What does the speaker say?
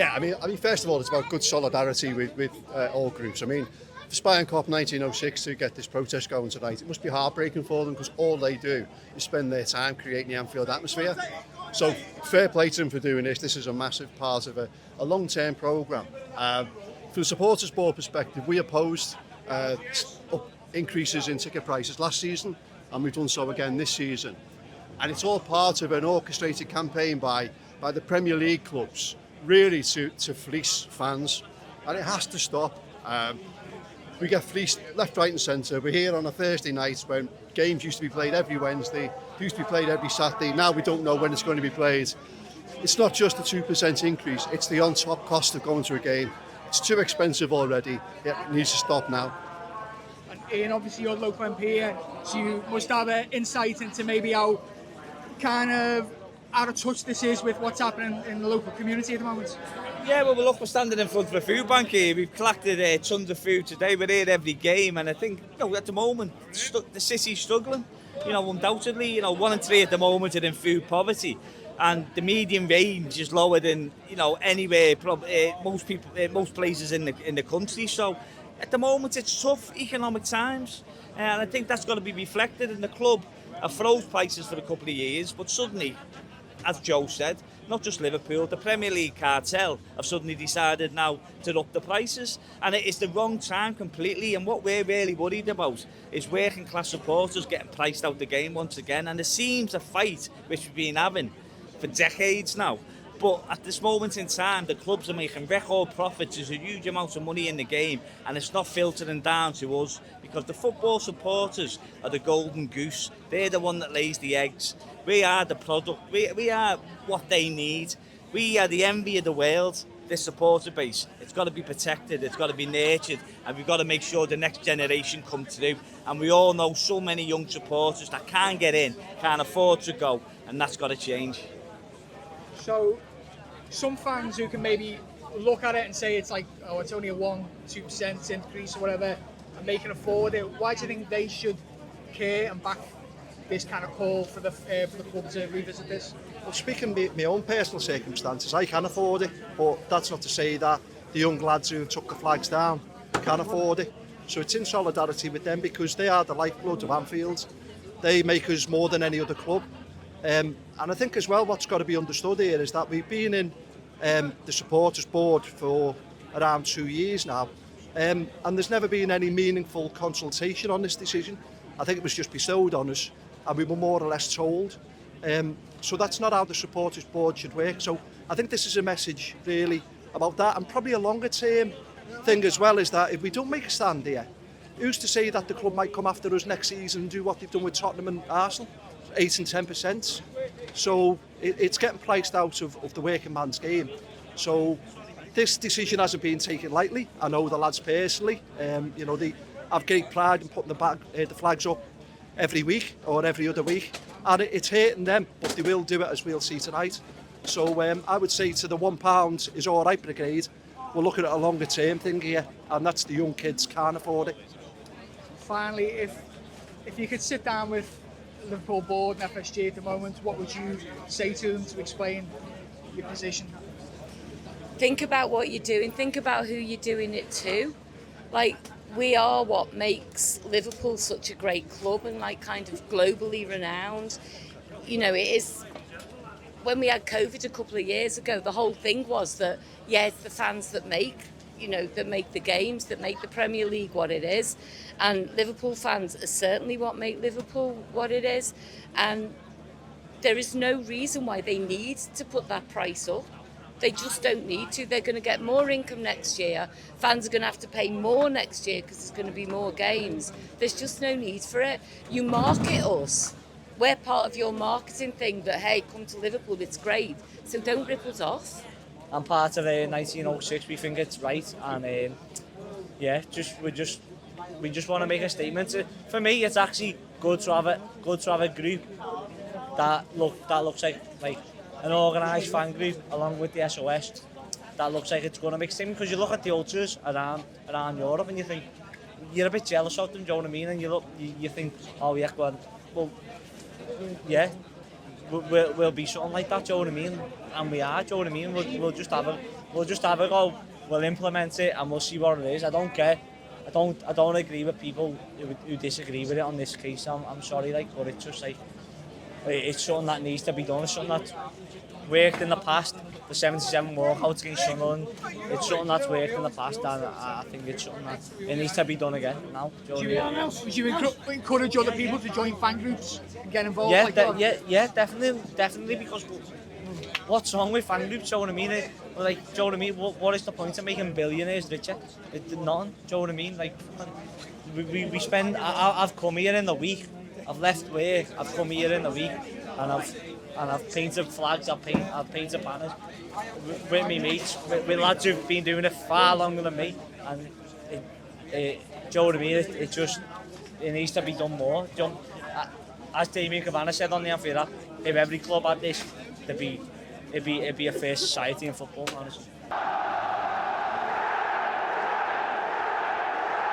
Yeah, I mean, first of all, it's about good solidarity with all groups. I mean, for Spion Kop 1906 to get this protest going tonight, it must be heartbreaking for them because all they do is spend their time creating the Anfield atmosphere. So fair play to them for doing this. This is a massive part of a long-term programme. From the supporters board perspective, we opposed increases in ticket prices last season, and we've done so again this season. And it's all part of an orchestrated campaign by the Premier League clubs, really to fleece fans, and it has to stop. We get fleeced left, right and centre. We're here on a Thursday night when games used to be played every Wednesday, used to be played every Saturday. Now we don't know when it's going to be played. It's not just a 2% increase, it's the on-top cost of going to a game. It's too expensive already. It needs to stop now. And Ian, obviously you're local MP here, so you must have an insight into maybe how kind of out of touch this is with what's happening in the local community at the moment. Yeah, well, look, we're standing in front of a food bank here. We've collected tons of food today. We're here every game, and I think, at the moment, the city's struggling. Undoubtedly, 1 in 3 at the moment are in food poverty, and the median range is lower than anywhere, most places in the country. So, at the moment, it's tough economic times, and I think that's got to be reflected in the club. I froze prices for a couple of years, but suddenly, as Joe said, not just Liverpool, the Premier League cartel have suddenly decided now to up the prices, and it is the wrong time completely. And what we're really worried about is working class supporters getting priced out the game once again, and it seems a fight which we've been having for decades now. But at this moment in time, the clubs are making record profits. There's a huge amount of money in the game, and it's not filtering down to us because the football supporters are the golden goose. They're the one that lays the eggs. We are the product. We are what they need. We are the envy of the world, this supporter base. It's got to be protected. It's got to be nurtured. And we've got to make sure the next generation come through. And we all know so many young supporters that can't get in, can't afford to go. And that's got to change. So, some fans who can maybe look at it and say it's like, oh, it's only a 1-2% increase or whatever, and they can afford it. Why do you think they should care and back this kind of call for the club to revisit this? Well, speaking of my own personal circumstances, I can afford it, but that's not to say that the young lads who took the flags down can afford it. So it's in solidarity with them because they are the lifeblood of Anfield. They make us more than any other club. And I think as well what's got to be understood here is that we've been in the supporters board for around 2 years now, and there's never been any meaningful consultation on this decision. I think it was just bestowed on us and we were more or less told. So that's not how the supporters board should work. So I think this is a message really about that, and probably a longer term thing as well is that if we don't make a stand here, who's to say that the club might come after us next season and do what they've done with Tottenham and Arsenal? 8 and 10%. So it's getting priced out of the working man's game. So this decision hasn't been taken lightly. I know the lads personally. They have great pride in putting the flags up every week or every other week, and it's hurting them, but they will do it, as we'll see tonight. So I would say to the £1 is all right brigade, we're looking at a longer term thing here, and that's the young kids can't afford it. Finally, if you could sit down with Liverpool board and FSG at the moment, what would you say to them to explain your position? Think about what you're doing. Think about who you're doing it to. Like, we are what makes Liverpool such a great club and kind of globally renowned. It is. When we had COVID a couple of years ago, the whole thing was that, it's the fans that make the games, that make the Premier League what it is. And Liverpool fans are certainly what make Liverpool what it is. And there is no reason why they need to put that price up. They just don't need to. They're going to get more income next year. Fans are going to have to pay more next year because there's going to be more games. There's just no need for it. You market us. We're part of your marketing thing that, hey, come to Liverpool, it's great. So don't rip us off. I'm part of 1906. We think it's right, and we just want to make a statement. For me, it's actually good to have a group that looks like an organised fan group along with the SOS. That looks like it's going to make a statement, because you look at the ultras around Europe and you think you're a bit jealous of them. Do you know what I mean? And you think, oh yeah, go on. Well, yeah. we'll be something like that, do you know what I mean? And we are, do you know what I mean? We'll just have a go, we'll implement it, and we'll see what it is. I don't care. I don't agree with people who disagree with it on this case. I'm sorry, like, but it's just like, it's something that needs to be done. It's something that worked in the past. The 77 walkouts against Sunderland, it's something that's worked in the past, and I think it's something that it needs to be done again now. Would you encourage other people to join fan groups and get involved? Yeah, like that? yeah, definitely, because what's wrong with fan groups? Do you know what I mean? Like, do you know what I mean? What is the point of making billionaires richer? It's nothing. Do you know what I mean? Like, we spend. I've come here in the week. I've left work. I've come here in the week, and I've painted flags. I've painted banners with me mates, with lads who've been doing it far longer than me. And do you know what I mean? It needs to be done more. As Damien Cavanagh said on the Anfield, if every club had this, it'd be a fair society in football, honestly.